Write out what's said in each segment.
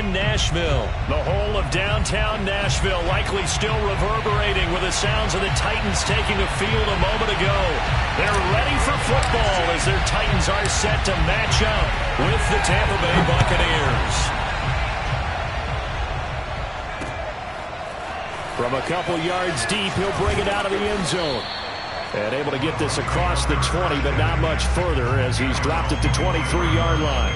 in Nashville. The whole of downtown Nashville likely still reverberating with the sounds of the Titans taking the field a moment ago. They're ready for football as their Titans are set to match up with the Tampa Bay Buccaneers. From a couple yards deep, he'll bring it out of the end zone. And able to get this across the 20, but not much further as he's dropped at the 23-yard line.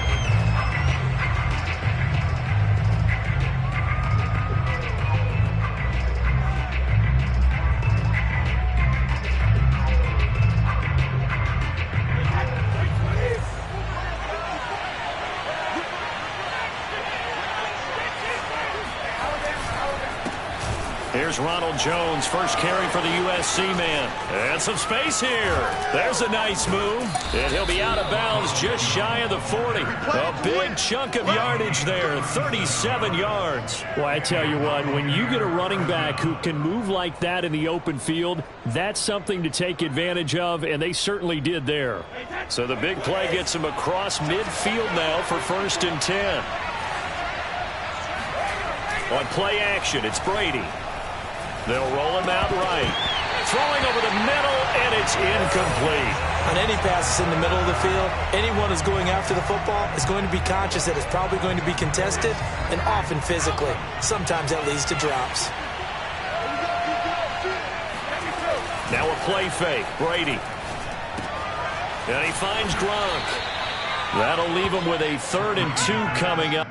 Here's Ronald Jones, first carry for the USC man. And some space here. There's a nice move. And he'll be out of bounds just shy of the 40. A big chunk of yardage there, 37 yards. Well, I tell you what, when you get a running back who can move like that in the open field, that's something to take advantage of, and they certainly did there. So the big play gets him across midfield now for 1st and 10. On play action, it's Brady. They'll roll him out right. Throwing over the middle, and it's incomplete. On any passes in the middle of the field, anyone who's going after the football is going to be conscious that it's probably going to be contested, and often physically. Sometimes that leads to drops. Now a play fake. Brady. And he finds Gronk. That'll leave him with a 3rd and 2 coming up.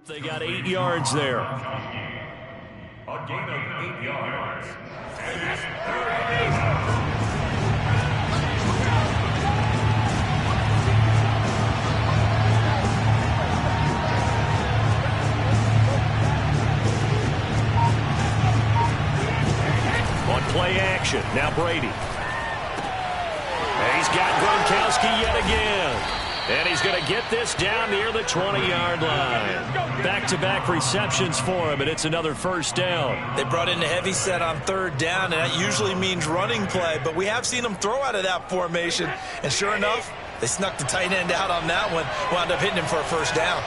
They got 8 yards there. A gain of 8 yards. And it's 3rd and 8. On play action, now Brady. And he's got Gronkowski yet again. And he's going to get this down near the 20-yard line. Back-to-back receptions for him, and it's another 1st down. They brought in a heavy set on 3rd down, and that usually means running play. But we have seen them throw out of that formation. And sure enough, they snuck the tight end out on that one. Wound up hitting him for a 1st down.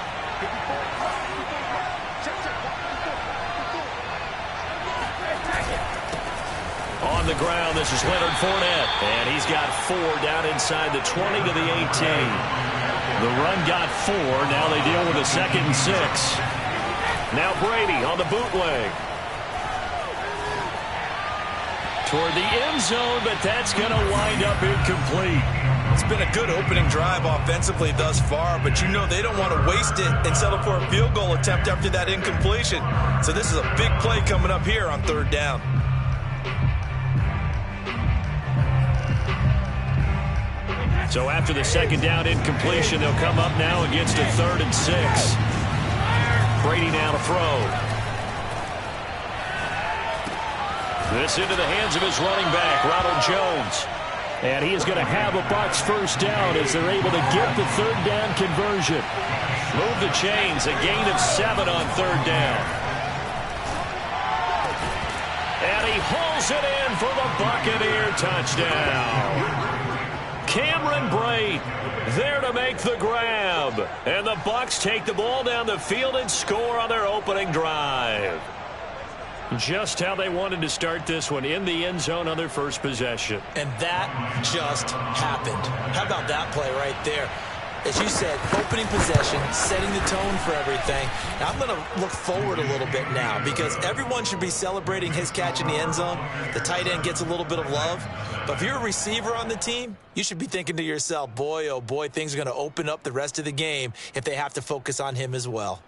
On the ground, this is Leonard Fournette. And he's got 4 down inside the 20 to the 18. The run got 4. Now they deal with a 2nd and 6. Now Brady on the bootleg. Toward the end zone, but that's going to wind up incomplete. It's been a good opening drive offensively thus far, but you know they don't want to waste it and settle for a field goal attempt after that incompletion. So this is a big play coming up here on 3rd down. So after the 2nd down incompletion, they'll come up now against a 3rd and 6. Brady now to throw. This into the hands of his running back, Ronald Jones. And he is going to have a Bucs first down as they're able to get the third down conversion. Move the chains, a gain of 7 on third down. And he hauls it in for the Buccaneer touchdown. Cameron Brate there to make the grab. And the Bucs take the ball down the field and score on their opening drive. Just how they wanted to start this one, in the end zone on their first possession. And that just happened. How about that play right there? As you said, opening possession, setting the tone for everything. Now, I'm going to look forward a little bit now because everyone should be celebrating his catch in the end zone. The tight end gets a little bit of love. But if you're a receiver on the team, you should be thinking to yourself, boy, oh boy, things are going to open up the rest of the game if they have to focus on him as well.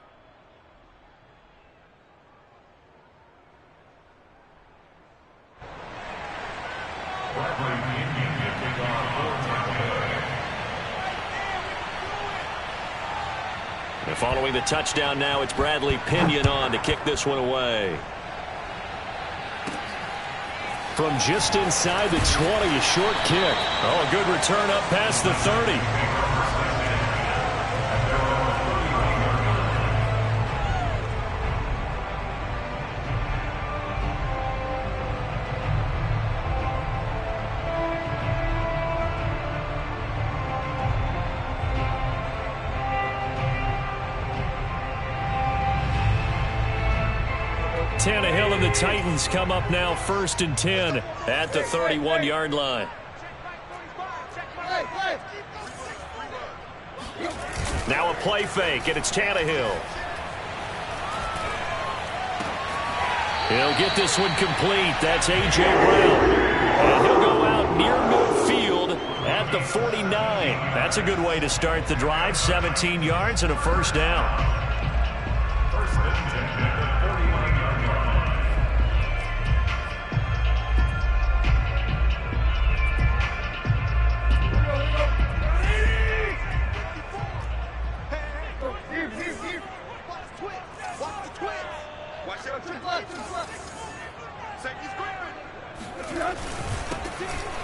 And following the touchdown now, it's Bradley Pinion on to kick this one away. From just inside the 20, a short kick. Oh, a good return up past the 30. Tannehill and the Titans come up now 1st and 10 at the 31-yard line. Now a play fake, and it's Tannehill. He'll get this one complete. That's A.J. Brown. And he'll go out near midfield at the 49. That's a good way to start the drive. 17 yards and a first down.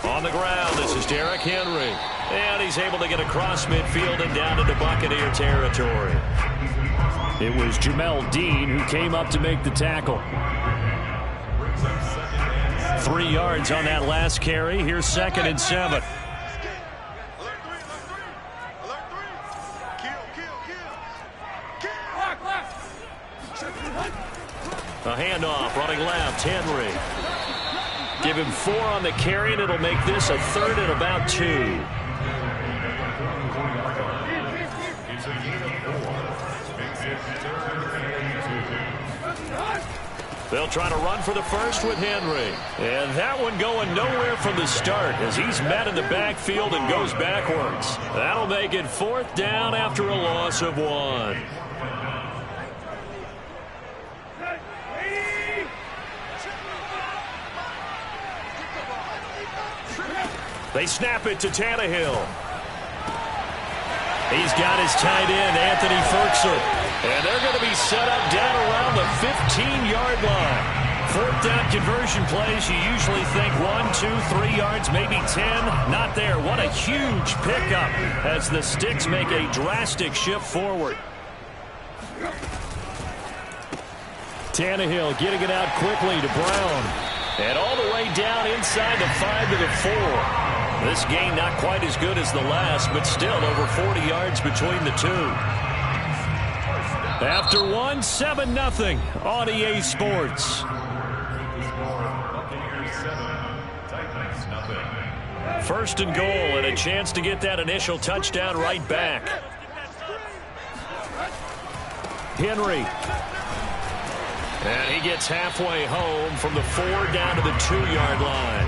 On the ground, this is Derrick Henry. And he's able to get across midfield and down into Buccaneer territory. It was Jamel Dean who came up to make the tackle. 3 yards on that last carry. Here's 2nd and 7. A handoff, running left, Henry. Give him 4 on the carry, and it'll make this a 3rd and about 2. They'll try to run for the first with Henry. And that one going nowhere from the start as he's met in the backfield and goes backwards. That'll make it 4th down after a loss of 1. They snap it to Tannehill. He's got his tight end, Anthony Ferguson. And they're going to be set up down around the 15-yard line. 4th down conversion plays, you usually think 1, 2, 3 yards, maybe 10. Not there. What a huge pickup as the Sticks make a drastic shift forward. Tannehill getting it out quickly to Brown. And all the way down inside the 5 to the 4. This game not quite as good as the last, but still over 40 yards between the two. After 1, 7-0 on EA Sports. First and goal and a chance to get that initial touchdown right back. Henry. And he gets halfway home from the 4 down to the 2-yard line.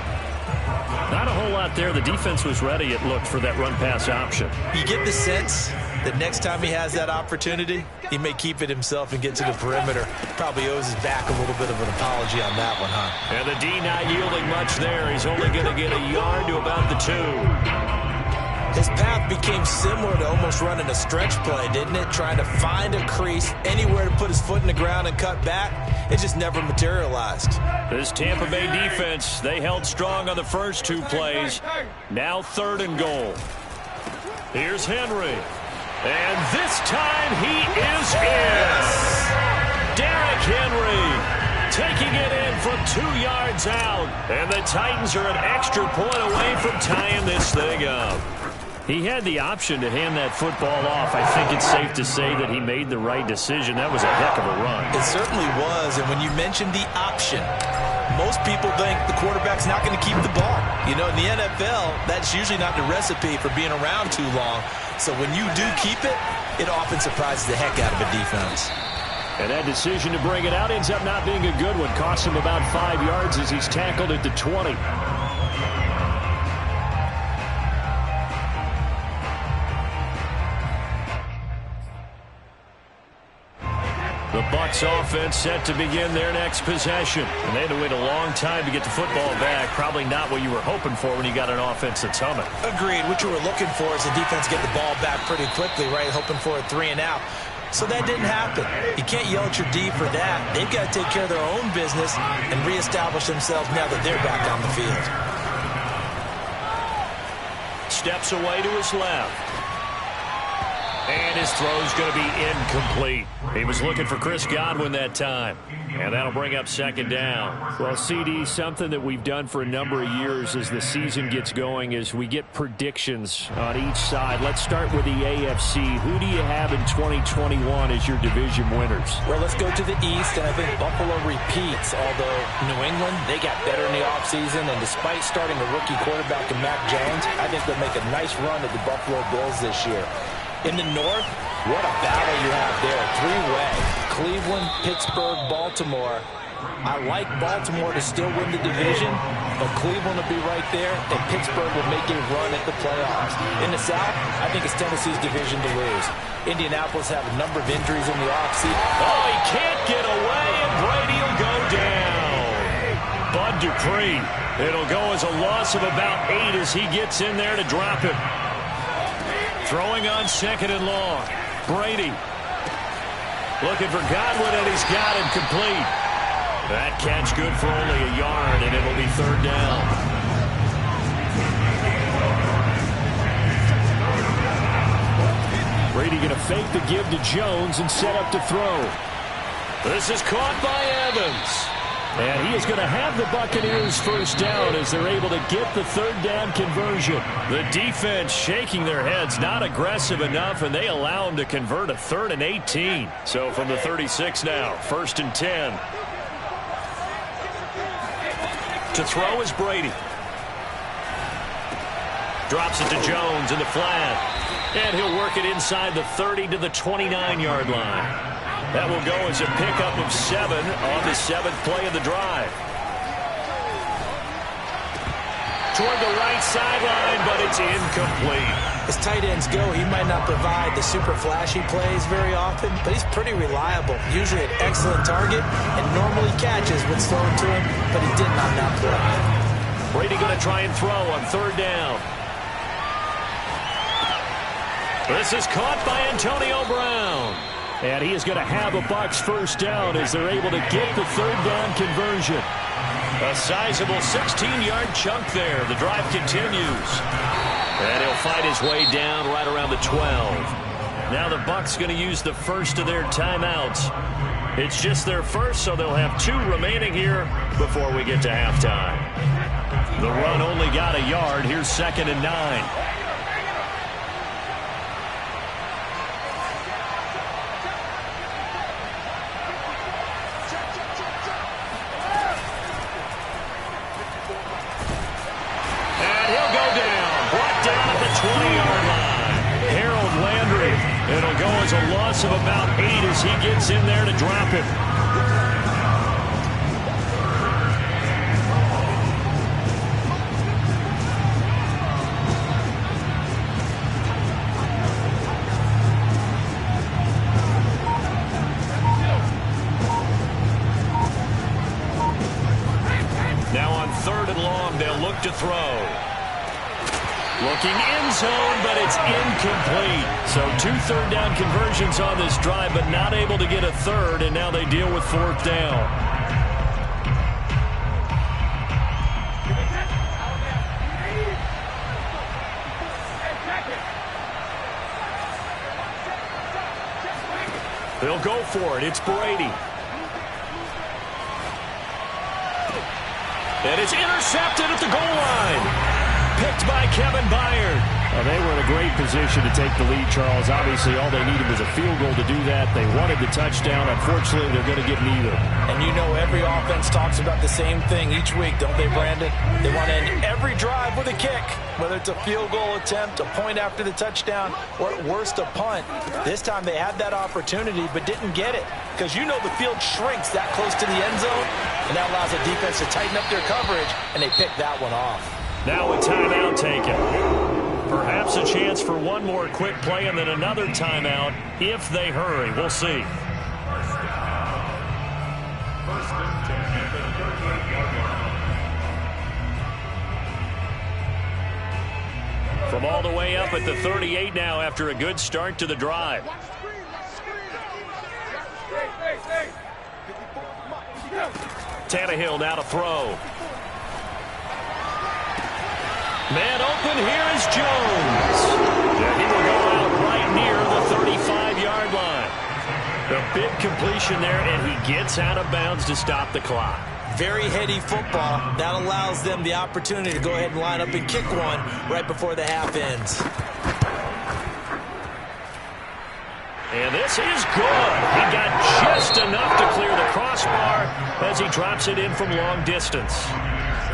Not a whole lot there. The defense was ready, it looked, for that run-pass option. You get the sense that next time he has that opportunity, he may keep it himself and get to the perimeter. Probably owes his back a little bit of an apology on that one, huh? And the D not yielding much there. He's only going to get a yard to about the 2. His path became similar to almost running a stretch play, didn't it? Trying to find a crease, anywhere to put his foot in the ground and cut back. It just never materialized. This Tampa Bay defense, they held strong on the first 2 plays. Now 3rd and goal. Here's Henry. And this time he is in. Derrick Henry taking it in from 2 yards out. And the Titans are an extra point away from tying this thing up. He had the option to hand that football off. I think it's safe to say that he made the right decision. That was a heck of a run. It certainly was. And when you mentioned the option, most people think the quarterback's not going to keep the ball. You know, in the NFL, that's usually not the recipe for being around too long. So when you do keep it, it often surprises the heck out of a defense. And that decision to bring it out ends up not being a good one. Costs him about 5 yards as he's tackled at the 20. The Bucs offense set to begin their next possession. And they had to wait a long time to get the football back. Probably not what you were hoping for when you got an offense that's humming. Agreed. What you were looking for is the defense get the ball back pretty quickly, right? Hoping for a 3 and out. So that didn't happen. You can't yell at your D for that. They've got to take care of their own business and reestablish themselves now that they're back on the field. Steps away to his left. And his throw's going to be incomplete. He was looking for Chris Godwin that time. And that'll bring up 2nd down. Well, CD, something that we've done for a number of years as the season gets going is we get predictions on each side. Let's start with the AFC. Who do you have in 2021 as your division winners? Well, let's go to the East, and I think Buffalo repeats. Although New England, they got better in the offseason, and despite starting a rookie quarterback in Mac Jones, I think they'll make a nice run at the Buffalo Bills this year. In the North, what a battle you have there. 3-way. Cleveland, Pittsburgh, Baltimore. I like Baltimore to still win the division, but Cleveland will be right there, and Pittsburgh will make a run at the playoffs. In the South, I think it's Tennessee's division to lose. Indianapolis have a number of injuries in the offseason. Oh, he can't get away, and Brady will go down. Bud Dupree. It'll go as a loss of about 8 as he gets in there to drop him. Throwing on 2nd and long. Brady looking for Godwin, and he's got him complete. That catch good for only a yard, and it'll be 3rd down. Brady going to fake the give to Jones and set up to throw. This is caught by Evans. And he is going to have the Buccaneers 1st down as they're able to get the 3rd down conversion. The defense shaking their heads, not aggressive enough, and they allow him to convert a 3rd and 18. So from the 36 now, 1st and 10. To throw is Brady. Drops it to Jones in the flat. And he'll work it inside the 30 to the 29-yard line. That will go as a pickup of 7 on the 7th play of the drive. Toward the right sideline, but it's incomplete. As tight ends go, he might not provide the super flashy plays very often, but he's pretty reliable. Usually an excellent target, and normally catches what's thrown to him, but he didn't on that play. Brady going to try and throw on 3rd down. This is caught by Antonio Brown. And he is going to have a Bucs 1st down as they're able to get the 3rd down conversion. A sizable 16-yard chunk there. The drive continues. And he'll fight his way down right around the 12. Now the Bucs going to use the first of their timeouts. It's just their first, so they'll have 2 remaining here before we get to halftime. The run only got a yard. Here's 2nd and 9. It'll go as a loss of about 8 as he gets in there to drop him. Now on 3rd and long, they'll look to throw. Looking end zone, but it's incomplete. So 2 third-down conversions on this drive, but not able to get a third, and now they deal with 4th down. They'll go for it. It's Brady. And it's intercepted at the goal line. Picked by Kevin Byard. Well, they were in a great position to take the lead, Charles. Obviously, all they needed was a field goal to do that. They wanted the touchdown. Unfortunately, they're going to get neither. And you know every offense talks about the same thing each week, don't they, Brandon? They want to end every drive with a kick, whether it's a field goal attempt, a point after the touchdown, or at worst, a punt. This time they had that opportunity but didn't get it because you know the field shrinks that close to the end zone, and that allows the defense to tighten up their coverage, and they pick that one off. Now a timeout taken. Perhaps a chance for one more quick play and then another timeout if they hurry. We'll see. From all the way up at the 38 now after a good start to the drive. Tannehill now to throw. Man open, here is Jones. Yeah, he will go out right near the 35-yard line. A big completion there, and he gets out of bounds to stop the clock. Very heady football. That allows them the opportunity to go ahead and line up and kick one right before the half ends. And this is good. He got just enough to clear the crossbar as he drops it in from long distance.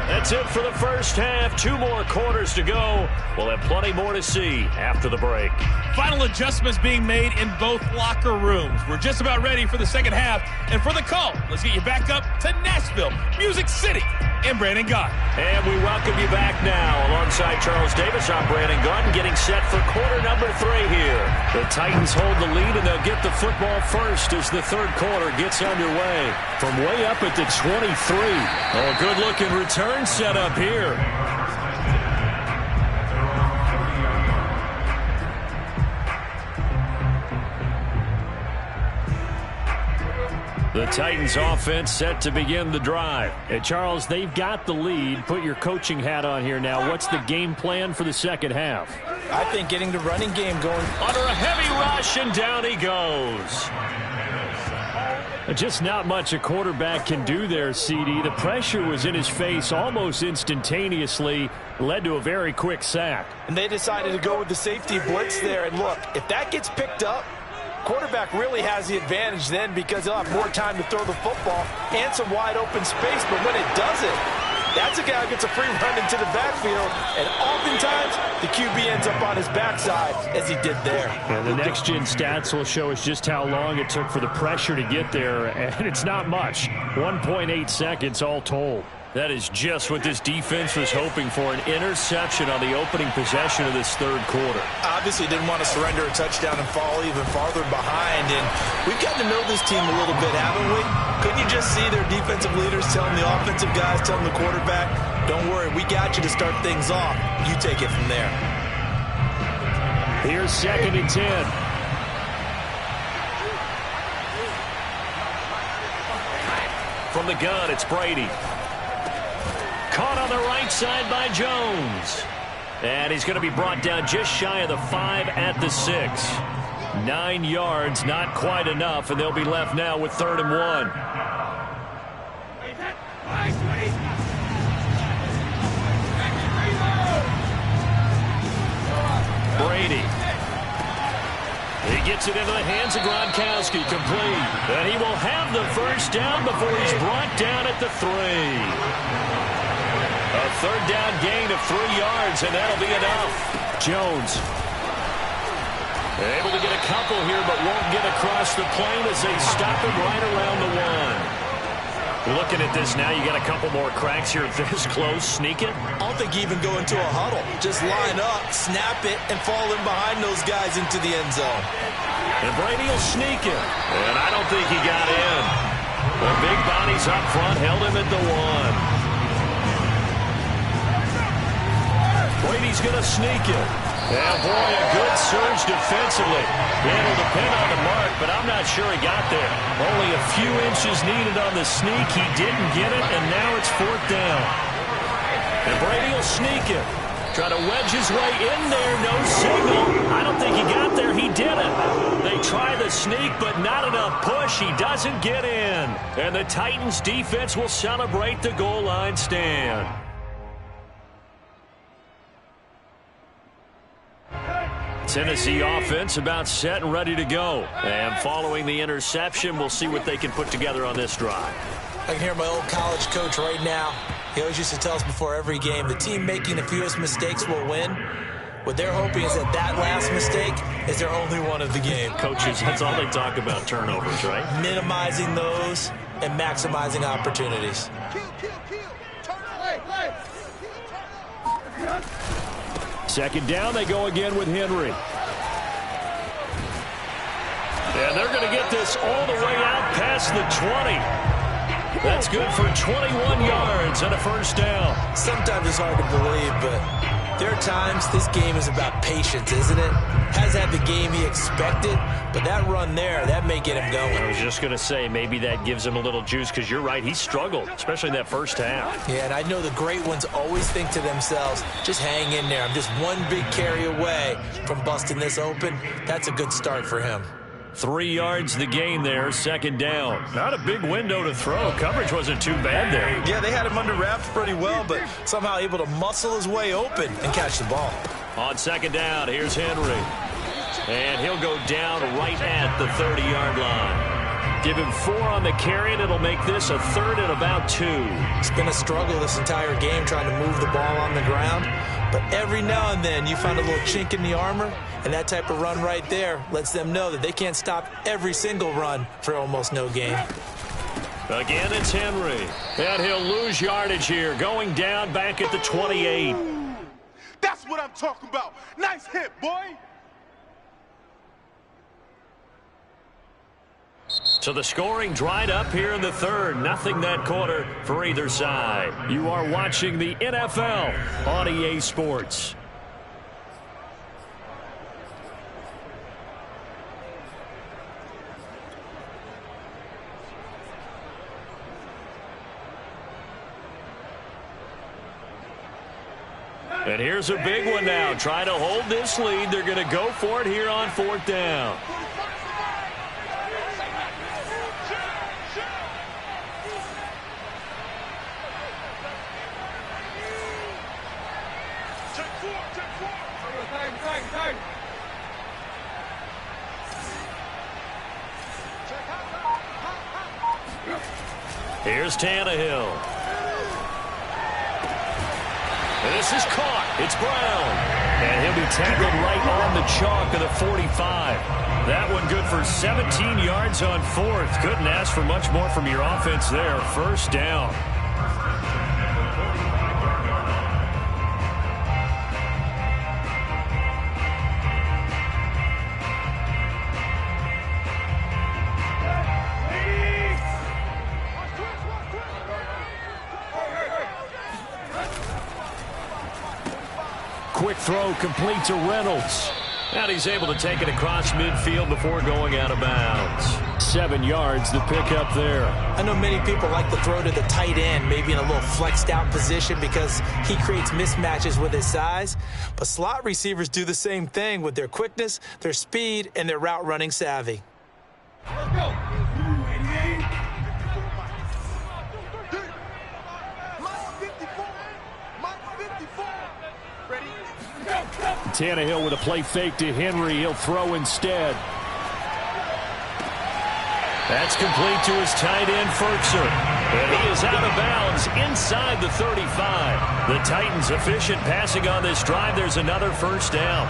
That's it for the first half. 2 more quarters to go. We'll have plenty more to see after the break. Final adjustments being made in both locker rooms. We're just about ready for the second half. And for the call, let's get you back up to Nashville, Music City, and Brandon Gaudin. And we welcome you back now. Alongside Charles Davis, I'm Brandon Gaudin, getting set for quarter number 3 here. The Titans hold the lead, and they'll get the football first as the third quarter gets underway. From way up at the 23. Oh, good-looking return set up here. The Titans offense set to begin the drive. And Charles, they've got the lead. Put your coaching hat on here now. What's the game plan for the second half? I think getting the running game going. Under a heavy rush, and down he goes. Just not much a quarterback can do there, CD. The pressure was in his face almost instantaneously, led to a very quick sack. And they decided to go with the safety blitz there. And look, if that gets picked up, quarterback really has the advantage then because he'll have more time to throw the football and some wide open space. But when it doesn't, that's a guy who gets a free run into the backfield, and oftentimes the QB ends up on his backside as he did there. And the next-gen stats will show us just how long it took for the pressure to get there, and it's not much. 1.8 seconds all told. That is just what this defense was hoping for, an interception on the opening possession of this third quarter. Obviously didn't want to surrender a touchdown and fall even farther behind, and we've gotten to know this team a little bit, haven't we? Couldn't you just see their defensive leaders telling the offensive guys, telling the quarterback, don't worry, we got you to start things off. You take it from there. Here's 2nd and 10. From the gun, it's Brady. Caught on the right side by Jones. And he's going to be brought down just shy of the 5 at the 6. 9 yards, not quite enough, and they'll be left now with 3rd and 1. Brady. He gets it into the hands of Gronkowski, complete. And he will have the first down before he's brought down at the 3. A 3rd down gain of 3 yards, and that'll be enough. Jones able to get a couple here, but won't get across the plane as they stop him right around the 1. Looking at this now, you got a couple more cracks here this close. Sneak it. I don't think you even go into a huddle. Just line up, snap it, and fall in behind those guys into the end zone. And Brady will sneak it. And I don't think he got in. The big bodies up front held him at the 1. Brady's going to sneak it. And, boy, a good surge defensively. It'll depend on the mark, but I'm not sure he got there. Only a few inches needed on the sneak. He didn't get it, and now it's 4th down. And Brady will sneak it. Try to wedge his way in there. No signal. I don't think he got there. He didn't. They try the sneak, but not enough push. He doesn't get in. And the Titans defense will celebrate the goal line stand. Tennessee offense about set and ready to go. And following the interception, we'll see what they can put together on this drive. I can hear my old college coach right now. He always used to tell us before every game, the team making the fewest mistakes will win. What they're hoping is that that last mistake is their only one of the game. Coaches, that's all they talk about, turnovers, right? Minimizing those and maximizing opportunities. Second down, they go again with Henry. And they're going to get this all the way out past the 20. That's good for 21 yards and a first down. Sometimes it's hard to believe, but there are times this game is about patience, isn't it? Hasn't had the game he expected, but that run there, that may get him going. I was just going to say, maybe that gives him a little juice, because you're right, he struggled, especially in that first half. Yeah, and I know the great ones always think to themselves, just hang in there. I'm just one big carry away from busting this open. That's a good start for him. 3 yards the gain there, second down. Not a big window to throw. Coverage wasn't too bad there. Yeah, they had him under wraps pretty well, but somehow able to muscle his way open and catch the ball. On second down, here's Henry. And he'll go down right at the 30-yard line. Give him 4 on the carry, and it'll make this a 3rd and about 2. It's been a struggle this entire game trying to move the ball on the ground. But every now and then you find a little chink in the armor, and that type of run right there lets them know that they can't stop every single run for almost no gain. Again, it's Henry. And he'll lose yardage here, going down back at the 28. That's what I'm talking about. Nice hit, boy. So the scoring dried up here in the 3rd. Nothing that quarter for either side. You are watching the NFL on EA Sports. And here's a big one now. Trying to hold this lead. They're going to go for it here on 4th down. Here's Tannehill. This is caught. It's Brown. And he'll be tackled right on the chalk of the 45. That one good for 17 yards on 4th. Couldn't ask for much more from your offense there. First down. Quick throw complete to Reynolds. And he's able to take it across midfield before going out of bounds. 7 yards, the pickup there. I know many people like to throw to the tight end, maybe in a little flexed out position because he creates mismatches with his size. But slot receivers do the same thing with their quickness, their speed, and their route running savvy. Let's go. Tannehill with a play fake to Henry. He'll throw instead. That's complete to his tight end, Ferkser. And he is out of bounds inside the 35. The Titans efficient passing on this drive. There's another first down.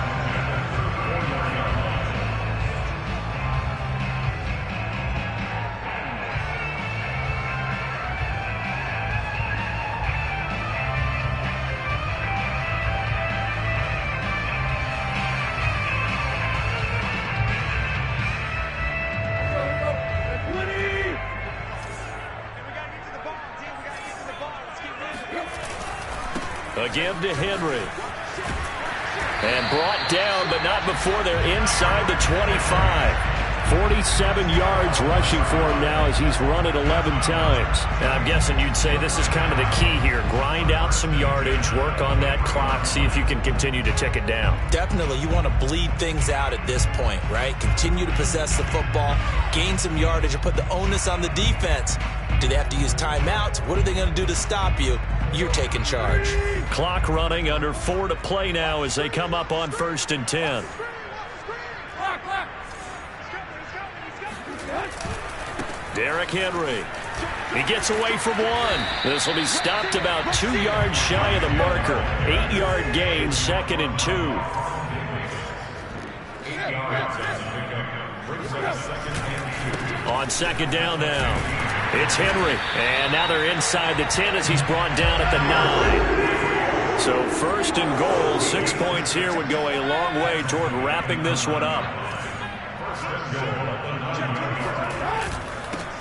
Again to Henry. And brought down, but not before they're inside the 25. 47 yards rushing for him now as he's run it 11 times. And I'm guessing you'd say this is kind of the key here. Grind out some yardage, work on that clock, see if you can continue to tick it down. Definitely, you want to bleed things out at this point, right? Continue to possess the football, gain some yardage, and put the onus on the defense. Do they have to use timeouts? What are they going to do to stop you? You're taking charge. Clock running, under 4 to play now as they come up on 1st and 10. Derrick Henry. He gets away from one. This will be stopped about 2 yards shy of the marker. 8-yard gain, 2nd and 2. On 2nd down now. It's Henry. And now they're inside the 10 as he's brought down at the 9. So 1st and goal, 6 points here would go a long way toward wrapping this one up.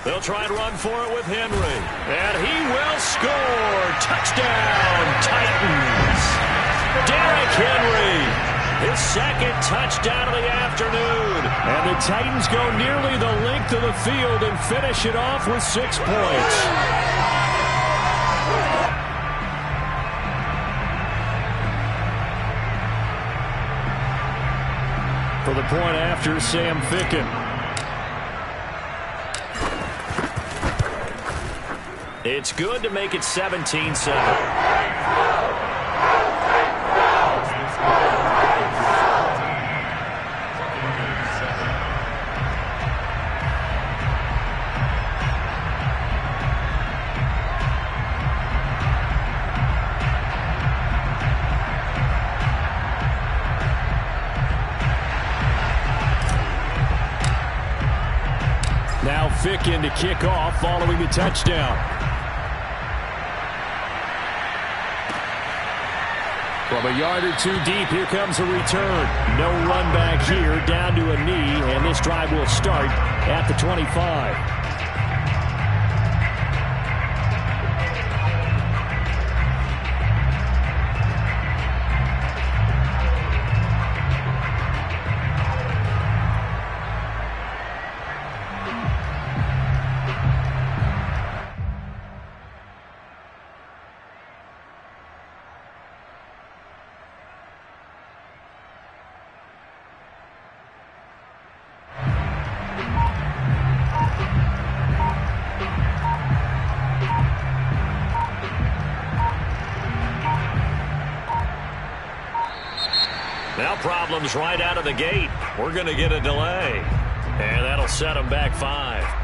They'll try and run for it with Henry. And he will score. Touchdown, Titans. Derrick Henry, his 2nd touchdown of the afternoon. And the Titans go nearly the length of the field and finish it off with 6 points. For the point after, Sam Ficken. It's good to make it 17-7. Now Ficken to kick off following the touchdown. From a yard or 2 deep, here comes a return. No run back here, down to a knee, and this drive will start at the 25. Now problems right out of the gate. We're going to get a delay. And that'll set them back 5.